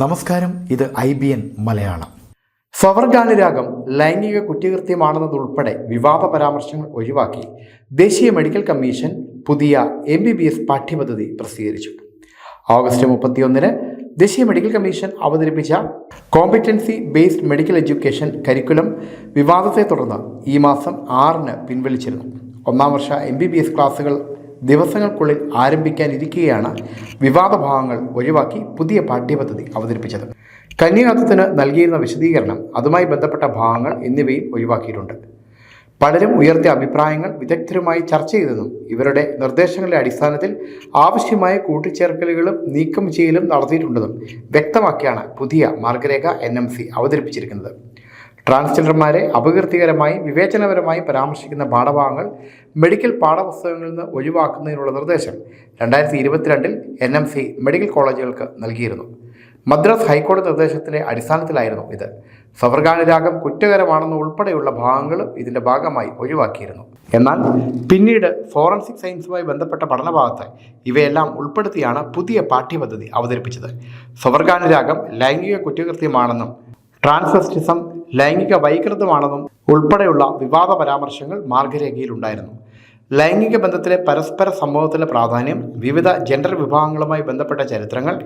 നമസ്കാരം, ഇത് IBN മലയാളം. സ്വവർഗാനുരാഗം ലൈംഗിക കുറ്റകൃത്യമാണെന്നതുൾപ്പെടെ വിവാദ പരാമർശങ്ങൾ ഒഴിവാക്കി ദേശീയ മെഡിക്കൽ കമ്മീഷൻ പുതിയ MBBS പാഠ്യപദ്ധതി പ്രസിദ്ധീകരിച്ചു. ഓഗസ്റ്റ് 31 ദേശീയ മെഡിക്കൽ കമ്മീഷൻ അവതരിപ്പിച്ച competency based medical education curriculum വിവാദത്തെ തുടർന്ന് ഈ മാസം 6 പിൻവലിച്ചിരുന്നു. ഒന്നാം വർഷ MBBS ക്ലാസുകൾ ദിവസങ്ങൾക്കുള്ളിൽ ആരംഭിക്കാനിരിക്കെയാണ് വിവാദ ഭാഗങ്ങൾ ഒഴിവാക്കി പുതിയ പാഠ്യപദ്ധതി അവതരിപ്പിച്ചത്. കന്യാത്വത്തിന് നൽകിയിരുന്ന വിശദീകരണം, അതുമായി ബന്ധപ്പെട്ട ഭാഗങ്ങൾ എന്നിവയും ഒഴിവാക്കിയിട്ടുണ്ട്. പലരും ഉയർത്തിയ അഭിപ്രായങ്ങൾ വിദഗ്ധരുമായി ചർച്ച ചെയ്തെന്നും ഇവരുടെ നിർദ്ദേശങ്ങളുടെ അടിസ്ഥാനത്തിൽ ആവശ്യമായ കൂട്ടിച്ചേർക്കലുകളും നീക്കം ചെയ്യലും നടത്തിയിട്ടുണ്ടെന്നും വ്യക്തമാക്കിയാണ് പുതിയ മാർഗരേഖ NMC അവതരിപ്പിച്ചിരിക്കുന്നത്. ട്രാൻസ്ജെൻഡർമാരെ അപകീർത്തികരമായി വിവേചനപരമായി പരാമർശിക്കുന്ന പാഠഭാഗങ്ങൾ മെഡിക്കൽ പാഠപുസ്തകങ്ങളിൽ നിന്ന് ഒഴിവാക്കുന്നതിനുള്ള നിർദ്ദേശം 2022 NMC മെഡിക്കൽ കോളേജുകൾക്ക് നൽകിയിരുന്നു. മദ്രാസ് ഹൈക്കോടതി നിർദ്ദേശത്തിൻ്റെ അടിസ്ഥാനത്തിലായിരുന്നു ഇത്. സ്വവർഗാനുരാഗം കുറ്റകരമാണെന്ന് ഉൾപ്പെടെയുള്ള ഭാഗങ്ങളും ഇതിൻ്റെ ഭാഗമായി ഒഴിവാക്കിയിരുന്നു. എന്നാൽ പിന്നീട് ഫോറൻസിക് സയൻസുമായി ബന്ധപ്പെട്ട പഠനഭാഗത്ത് ഇവയെല്ലാം ഉൾപ്പെടുത്തിയാണ് പുതിയ പാഠ്യപദ്ധതി അവതരിപ്പിച്ചത്. സ്വവർഗാനുരാഗം ലൈംഗിക കുറ്റകൃത്യമാണെന്നും ട്രാൻസ്വെസ്റ്റിസം ലൈംഗിക വൈകൃതമാണെന്നും ഉൾപ്പെടെയുള്ള വിവാദ പരാമർശങ്ങൾ മാർഗരേഖയിലുണ്ടായിരുന്നു. ലൈംഗിക ബന്ധത്തിലെ പരസ്പര സമ്മതത്തിലെ പ്രാധാന്യം, വിവിധ ജെൻഡർ വിഭാഗങ്ങളുമായി ബന്ധപ്പെട്ട ചരിത്രങ്ങൾ,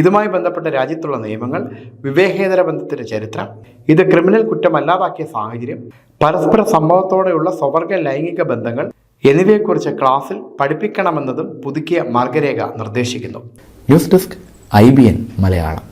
ഇതുമായി ബന്ധപ്പെട്ട രാജ്യത്തുള്ള നിയമങ്ങൾ, വിവേകേതര ബന്ധത്തിൻ്റെ ചരിത്രം, ഇത് ക്രിമിനൽ കുറ്റമല്ലാതാക്കിയ സാഹചര്യം, പരസ്പര സമ്മതത്തോടെയുള്ള സ്വവർഗ ലൈംഗിക ബന്ധങ്ങൾ എന്നിവയെക്കുറിച്ച് ക്ലാസ്സിൽ പഠിപ്പിക്കണമെന്നതും പുതുക്കിയ മാർഗരേഖ നിർദ്ദേശിക്കുന്നു. News desk IBN Malayalam.